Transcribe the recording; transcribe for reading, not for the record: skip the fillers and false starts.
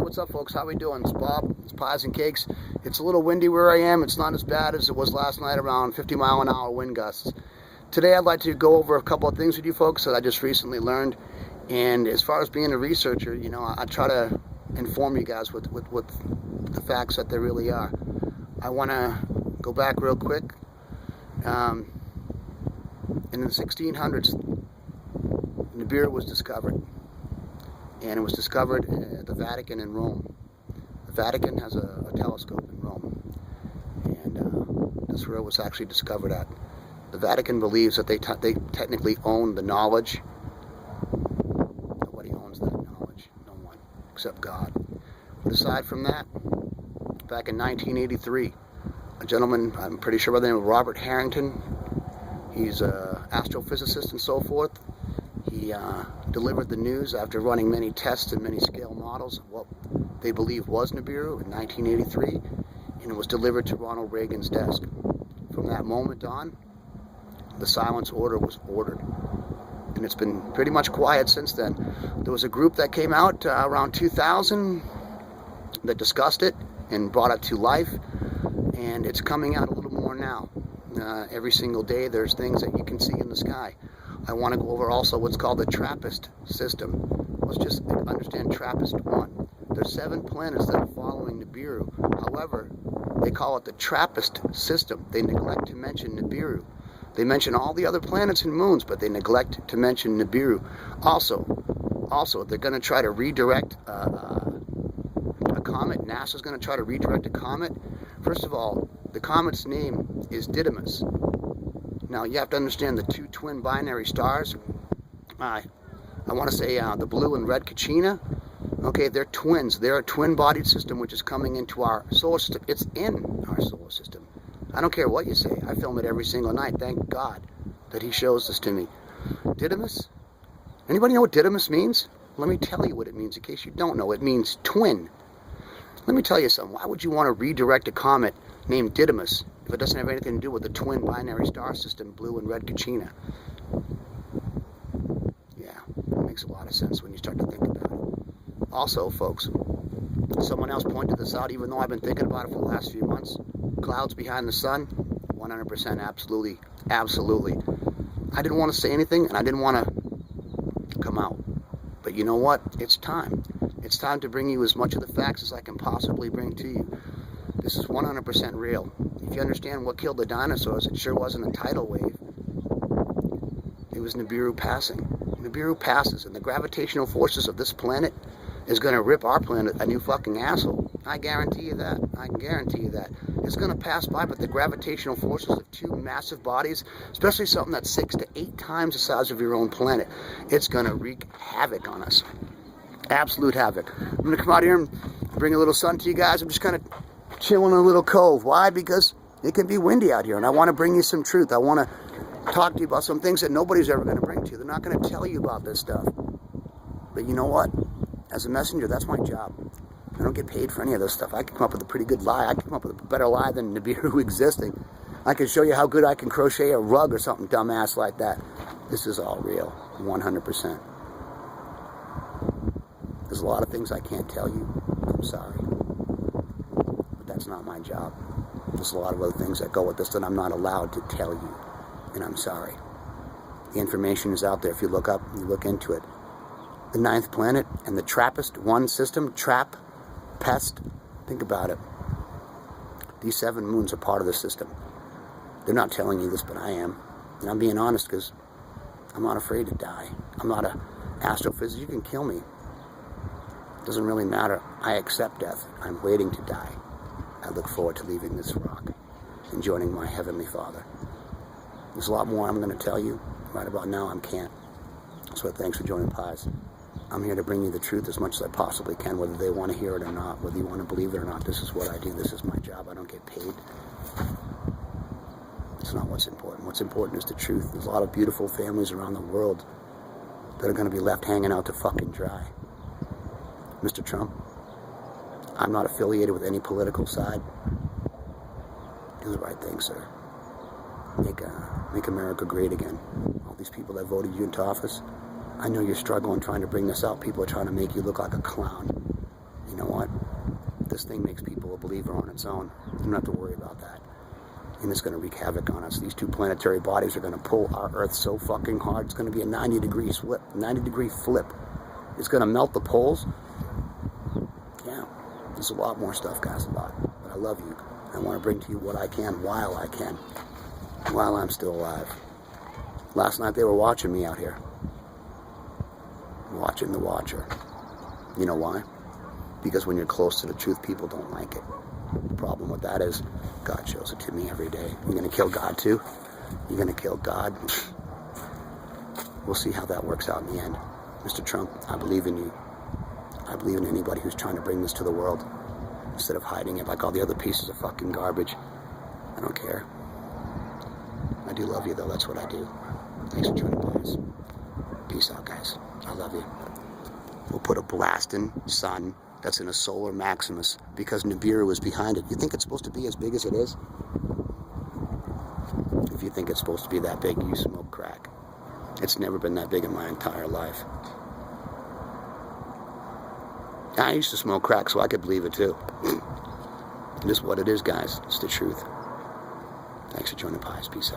what's up, folks? How we doing? It's Bob. It's Pies and Cakes. It's a little windy where I am. It's not as bad as it was last night, around 50-mile-an-hour wind gusts. Today I'd like to go over a couple of things with you folks that I just recently learned. And as far as being a researcher, you know, I try to inform you guys with the facts that there really are. I want to go back real quick. In the 1600s, Nibiru was discovered. And it was discovered at the Vatican in Rome. The Vatican has a telescope in Rome. And that's where it was actually discovered at. The Vatican believes that they technically own the knowledge. Nobody owns that knowledge. No one, except God. But aside from that, back in 1983, a gentleman, I'm pretty sure by the name of Robert Harrington, he's an astrophysicist and so forth. He delivered the news after running many tests and many scale models of what they believe was Nibiru in 1983, and it was delivered to Ronald Reagan's desk. From that moment on, the silence order was ordered, and it's been pretty much quiet since then. There was a group that came out around 2000 that discussed it and brought it to life, and it's coming out a little more now. Every single day there's things that you can see in the sky. I want to go over also what's called the TRAPPIST system. Let's just understand TRAPPIST-1. There's 7 planets that are following Nibiru. However, they call it the TRAPPIST system. They neglect to mention Nibiru. They mention all the other planets and moons, but they neglect to mention Nibiru. Also, they're going to try to redirect a comet. NASA's going to try to redirect a comet. First of all, the comet's name is Didymos. Now, you have to understand the 2 twin binary stars. I want to say the blue and red Cassini. Okay, they're twins. They're a twin-bodied system which is coming into our solar system. It's in our solar system. I don't care what you say. I film it every single night. Thank God that he shows this to me. Didymos? Anybody know what Didymos means? Let me tell you what it means in case you don't know. It means twin. Let me tell you something. Why would you want to redirect a comet named Didymos if it doesn't have anything to do with the twin binary star system, blue and red Cassini? Yeah, it makes a lot of sense when you start to think about it. Also, folks, someone else pointed this out, even though I've been thinking about it for the last few months. Clouds behind the sun, 100%, absolutely, absolutely. I didn't want to say anything, and I didn't want to come out. But you know what? It's time. It's time to bring you as much of the facts as I can possibly bring to you. This is 100% real. If you understand what killed the dinosaurs, it sure wasn't a tidal wave. It was Nibiru passing. Nibiru passes, and the gravitational forces of this planet is going to rip our planet a new fucking asshole. I guarantee you that. I can guarantee you that. It's going to pass by, but the gravitational forces of 2 massive bodies, especially something that's 6 to 8 times the size of your own planet, it's going to wreak havoc on us. Absolute havoc. I'm going to come out here and bring a little sun to you guys. I'm just kind of chilling in a little cove. Why? Because it can be windy out here, and I want to bring you some truth. I want to talk to you about some things that nobody's ever going to bring to you. They're not going to tell you about this stuff. But you know what? As a messenger, that's my job. I don't get paid for any of this stuff. I can come up with a pretty good lie. I can come up with a better lie than Nibiru existing. I can show you how good I can crochet a rug or something dumbass like that. This is all real, 100%. There's a lot of things I can't tell you. I'm sorry. But that's not my job. There's a lot of other things that go with this that I'm not allowed to tell you. And I'm sorry. The information is out there. If you look up, you look into it. The 9th planet and the TRAPPIST-1 system, TRAPPIST, think about it. These 7 moons are part of the system. They're not telling you this, but I am. And I'm being honest because I'm not afraid to die. I'm not an astrophysicist. You can kill me. It doesn't really matter. I accept death. I'm waiting to die. I look forward to leaving this rock and joining my Heavenly Father. There's a lot more I'm going to tell you. Right about now, I can't. So thanks for joining Pies. I'm here to bring you the truth as much as I possibly can, whether they want to hear it or not, whether you want to believe it or not. This is what I do. This is my job. I don't get paid. It's not what's important. What's important is the truth. There's a lot of beautiful families around the world that are going to be left hanging out to fucking dry. Mr. Trump, I'm not affiliated with any political side. Do the right thing, sir. Make America great again. All these people that voted you into office, I know you're struggling trying to bring this out. People are trying to make you look like a clown. you know what? This thing makes people a believer on its own. You don't have to worry about that. And it's going to wreak havoc on us. These two planetary bodies are going to pull our Earth so fucking hard. It's going to be a 90-degree flip. 90-degree flip. It's going to melt the poles. Yeah. There's a lot more stuff, guys. A lot. But I love you. I want to bring to you what I can while I can. While I'm still alive. Last night they were watching me out here. Watching the Watcher. You know why? Because when you're close to the truth, people don't like it. The problem with that is God shows it to me every day. You're going to kill God too? You're going to kill God? We'll see how that works out in the end. Mr. Trump, I believe in you. I believe in anybody who's trying to bring this to the world instead of hiding it like all the other pieces of fucking garbage. I don't care. I do love you, though. That's what I do. Thanks for joining us. Peace out, guys. I love you. We'll put a blasting sun that's in a solar Maximus because Nibiru was behind it. You think it's supposed to be as big as it is? If you think it's supposed to be that big, you smoke crack. It's never been that big in my entire life. I used to smoke crack, so I could believe it too. It is what it is, guys. It's the truth. Thanks for joining Pies. Peace out.